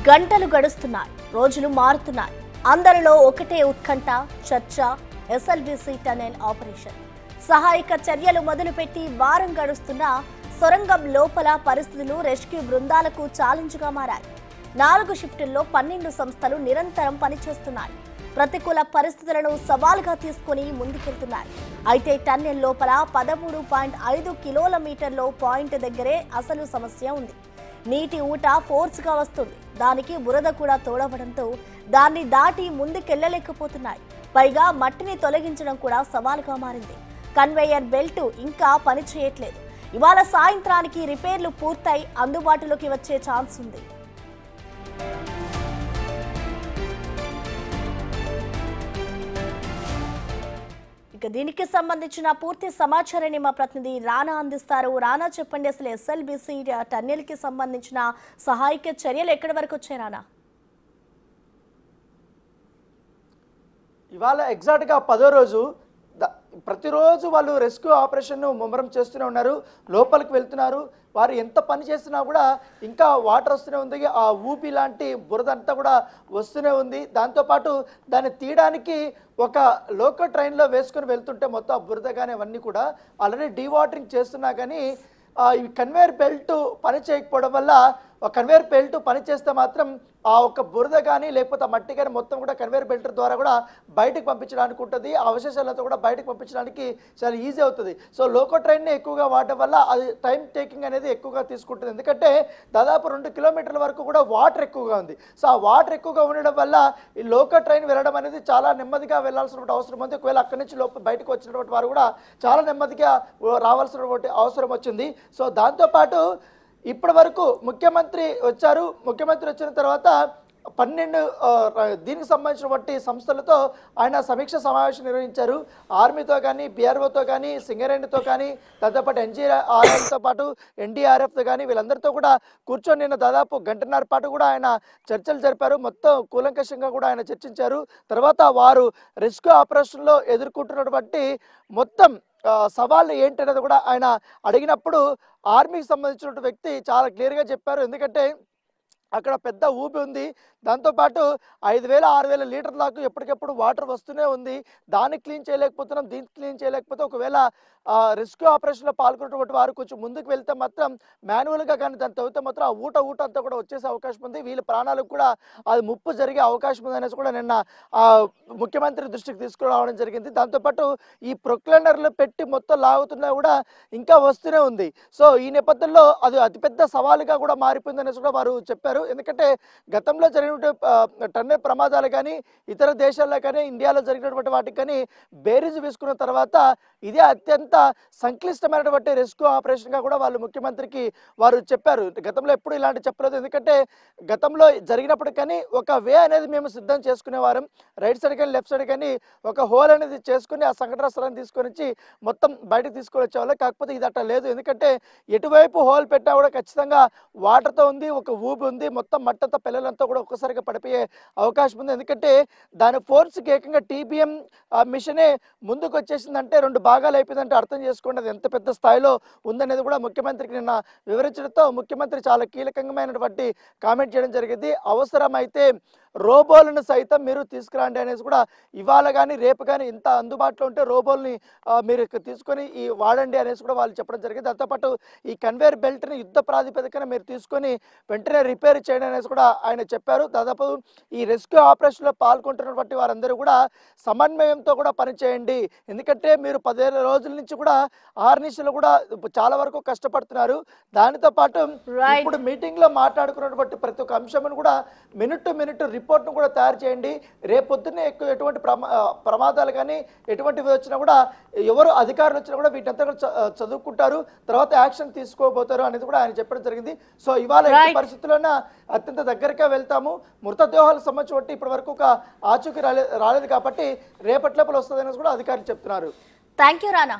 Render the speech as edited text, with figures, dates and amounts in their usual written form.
గంటలు గడుస్తున్నాయి, రోజులు మారుతున్నాయి. అందరిలో ఒకటే ఉత్కంఠ, చర్చ. ఎస్ఎల్బీసీ టన్నెల్ ఆపరేషన్ సహాయక చర్యలు మొదలుపెట్టి వారం గడుస్తున్నా సొరంగం లోపల పరిస్థితులు రెస్క్యూ బృందాలకు ఛాలెంజ్గా మారాయి. 4 షిఫ్టుల్లో 12 సంస్థలు నిరంతరం పనిచేస్తున్నాయి. ప్రతికూల పరిస్థితులను సవాల్గా తీసుకుని ముందుకెళ్తున్నాయి. అయితే టన్నెల్ లోపల 13.5 కిలోమీటర్ల పాయింట్ దగ్గరే అసలు సమస్య ఉంది. నీటి ఊట ఫోర్స్గా వస్తుంది. దానికి బురద కూడా తోడవడంతో దాన్ని దాటి ముందుకెళ్లలేకపోతున్నాయి. పైగా మట్టిని తొలగించడం కూడా సవాలుగా మారింది. కన్వేయర్ బెల్ట్ ఇంకా పనిచేయట్లేదు. ఇవాళ సాయంత్రానికి రిపేర్లు పూర్తయి అందుబాటులోకి వచ్చే ఛాన్స్ ఉంది. ఇక దీనికి సంబంధించిన పూర్తి సమాచారాన్ని మా ప్రతినిధి రానా అందిస్తారు. రానా, చెప్పండి, అసలు ఎస్ఎల్బీసీ టన్నెల్ కి సంబంధించిన సహాయక చర్యలు ఎక్కడి వరకు వచ్చాయి రానా? ఇవాళ ఎగ్జాక్ట్గా 10వ రోజు. ప్రతిరోజు వాళ్ళు రెస్క్యూ ఆపరేషన్ను ముమ్మరం చేస్తూనే ఉన్నారు. లోపలికి వెళ్తున్నారు. వారు ఎంత పని చేసినా కూడా ఇంకా వాటర్ వస్తూనే ఉంది. ఆ ఊపి లాంటి బురద అంతా కూడా వస్తూనే ఉంది. దాంతోపాటు దాన్ని తీయడానికి ఒక లోకల్ ట్రైన్లో వేసుకొని వెళ్తుంటే మొత్తం ఆ బురద కానీ అవన్నీ కూడా ఆల్రెడీ డీవాటరింగ్ చేస్తున్నా కానీ ఈ కన్వేయర్ బెల్ట్ పని చేయకపోవడం వల్ల కన్వేయర్ బెల్ట్ పని చేస్తే మాత్రం ఆ ఒక బురద కానీ లేకపోతే ఆ మట్టి కానీ మొత్తం కూడా కన్వేయర్ బెల్ట్ ద్వారా కూడా బయటకు పంపించడానికి ఉంటుంది. ఆ అవశేషాలతో కూడా బయటకు పంపించడానికి చాలా ఈజీ అవుతుంది. సో లోకల్ ట్రైన్ని ఎక్కువగా వాడటం వల్ల అది టైం టేకింగ్ అనేది ఎక్కువగా తీసుకుంటుంది. ఎందుకంటే దాదాపు 2 కిలోమీటర్ల వరకు కూడా వాటర్ ఎక్కువగా ఉంది. సో ఆ వాటర్ ఎక్కువగా ఉండడం వల్ల ఈ లోకల్ ట్రైన్ వెళ్ళడం అనేది చాలా నెమ్మదిగా వెళ్ళాల్సినటువంటి అవసరం ఉంది. ఒకవేళ అక్కడి నుంచి బయటకు వచ్చినటువంటి వారు కూడా చాలా నెమ్మదిగా రావాల్సినటువంటి అవసరం వచ్చింది. సో దాంతోపాటు ఇప్పటి వరకు ముఖ్యమంత్రి వచ్చారు. ముఖ్యమంత్రి వచ్చిన తర్వాత 12 దీనికి సంబంధించినటువంటి సంస్థలతో ఆయన సమీక్ష సమావేశం నిర్వహించారు. ఆర్మీతో కానీ, బీఆర్ఓతో కానీ, సింగరేణితో కానీ, దాంతోపాటు ఎన్జీఆర్ఎల్తో పాటు ఎన్డీఆర్ఎఫ్తో కానీ వీళ్ళందరితో కూడా కూర్చొని నిన్న దాదాపు 1.5 గంటల పాటు కూడా ఆయన చర్చలు జరిపారు. మొత్తం కూలంకషంగా కూడా ఆయన చర్చించారు. తర్వాత వారు రెస్క్యూ ఆపరేషన్లో ఎదుర్కొంటున్నటువంటి మొత్తం సవాళ్ళు ఏంటనేది కూడా ఆయన అడిగినప్పుడు ఆర్మీకి సంబంధించిన వ్యక్తి చాలా క్లియర్గా చెప్పారు. ఎందుకంటే అక్కడ పెద్ద ఊపి ఉంది. దాంతోపాటు 5,000 6,000 లీటర్ల దాకా ఎప్పటికెప్పుడు వాటర్ వస్తూనే ఉంది. దాన్ని క్లీన్ చేయలేకపోతున్నాం, దీన్ని క్లీన్ చేయలేకపోతే ఒకవేళ రెస్క్యూ ఆపరేషన్లో పాల్గొన్నటువంటి వారు కొంచెం ముందుకు వెళ్తే మాత్రం మాన్యువల్గా కానీ దాన్ని తవ్వితే మాత్రం ఆ ఊట అంతా కూడా వచ్చేసే అవకాశం ఉంది. వీళ్ళ ప్రాణాలకు కూడా అది ముప్పు జరిగే అవకాశం ఉంది అనేసి కూడా నిన్న ముఖ్యమంత్రి దృష్టికి తీసుకురావడం జరిగింది. దాంతోపాటు ఈ ప్రొక్లైనర్లు పెట్టి మొత్తం లాగుతున్నా కూడా ఇంకా వస్తూనే ఉంది. సో ఈ నేపథ్యంలో అది అతిపెద్ద సవాలుగా కూడా మారిపోయింది అనేసి కూడా వారు చెప్పారు. ఎందుకంటే గతంలో జరిగిన టన్నెల్ ప్రమాదాలు కానీ ఇతర దేశాల్లో కానీ ఇండియాలో జరిగినటువంటి వాటికి కానీ బేరీజు వేసుకున్న తర్వాత ఇదే అత్యంత సంక్లిష్టమైనటువంటి రెస్క్యూ ఆపరేషన్గా కూడా వాళ్ళు ముఖ్యమంత్రికి వారు చెప్పారు. గతంలో ఎప్పుడు ఇలాంటి చెప్పలేదు. ఎందుకంటే గతంలో జరిగినప్పుడు కానీ ఒక వే అనేది మేము సిద్ధం చేసుకునేవారం. రైట్ సైడ్ కానీ లెఫ్ట్ సైడ్ కానీ ఒక హోల్ అనేది చేసుకుని ఆ సంఘటన స్థలాన్ని తీసుకొని వచ్చి మొత్తం బయటకు తీసుకొని వచ్చేవాళ్ళు. కాకపోతే ఇది అట్లా లేదు. ఎందుకంటే ఎటువైపు హోల్ పెట్టినా కూడా ఖచ్చితంగా వాటర్తో ఉంది, ఒక ఊబి ఉంది, మొత్తం మట్టంతా పిల్లలంతా కూడా ఒక్కసారిగా పడిపోయే అవకాశం ఉంది. ఎందుకంటే దాని ఫోర్స్కి ఏకంగా టీబీఎం మిషనే ముందుకు వచ్చేసిందంటే 2 భాగాలు అయిపోయిందంటే అర్థం చేసుకోండి అది ఎంత పెద్ద స్థాయిలో ఉందనేది కూడా ముఖ్యమంత్రికి నిన్న వివరించడంతో ముఖ్యమంత్రి చాలా కీలకమైనటువంటి కామెంట్ చేయడం జరిగింది. అవసరమైతే రోబోలను సైతం మీరు తీసుకురండి అనేసి కూడా ఇవాళ కానీ రేపు కానీ ఇంత అందుబాటులో ఉంటే రోబోల్ని మీరు తీసుకొని వాడండి అనేసి కూడా వాళ్ళు చెప్పడం జరిగింది. దాంతోపాటు ఈ కన్వేయర్ బెల్ట్ని యుద్ధ ప్రాతిపదికన మీరు తీసుకొని వెంటనే రిపేర్ చేయండి అనేసి కూడా ఆయన చెప్పారు. దాదాపు ఈ రెస్క్యూ ఆపరేషన్లో పాల్గొంటున్నటువంటి వారందరూ కూడా సమన్వయంతో కూడా పనిచేయండి. ఎందుకంటే మీరు 15 రోజుల నుంచి కూడా ఆర్నిషలు కూడా చాలా వరకు కష్టపడుతున్నారు. దానితో పాటు ఇప్పుడు మీటింగ్లో మాట్లాడుకున్నటువంటి ప్రతి ఒక్క అంశం కూడా మినిట్ టు మినిట్ రిపోర్ట్ను కూడా తయారు చేయండి. రేపొద్దున్నే ఎటువంటి ప్రమాదాలు కానీ ఎటువంటివి వచ్చినా కూడా ఎవరు అధికారులు వచ్చినా కూడా వీటంతా కూడా చదువుకుంటారు, తర్వాత యాక్షన్ తీసుకోబోతారు అనేది కూడా ఆయన చెప్పడం జరిగింది. సో ఇవాళ ఎట్టి పరిస్థితుల్లోనే అత్యంత దగ్గరగా వెళ్తాము. మృతదేహాలకు సంబంధించి ఇప్పటి వరకు ఒక ఆచూకీ రాలేదు కాబట్టి రేపటి లోపల వస్తుంది అనేసి కూడా అధికారులు చెప్తున్నారు. Thank you Rana.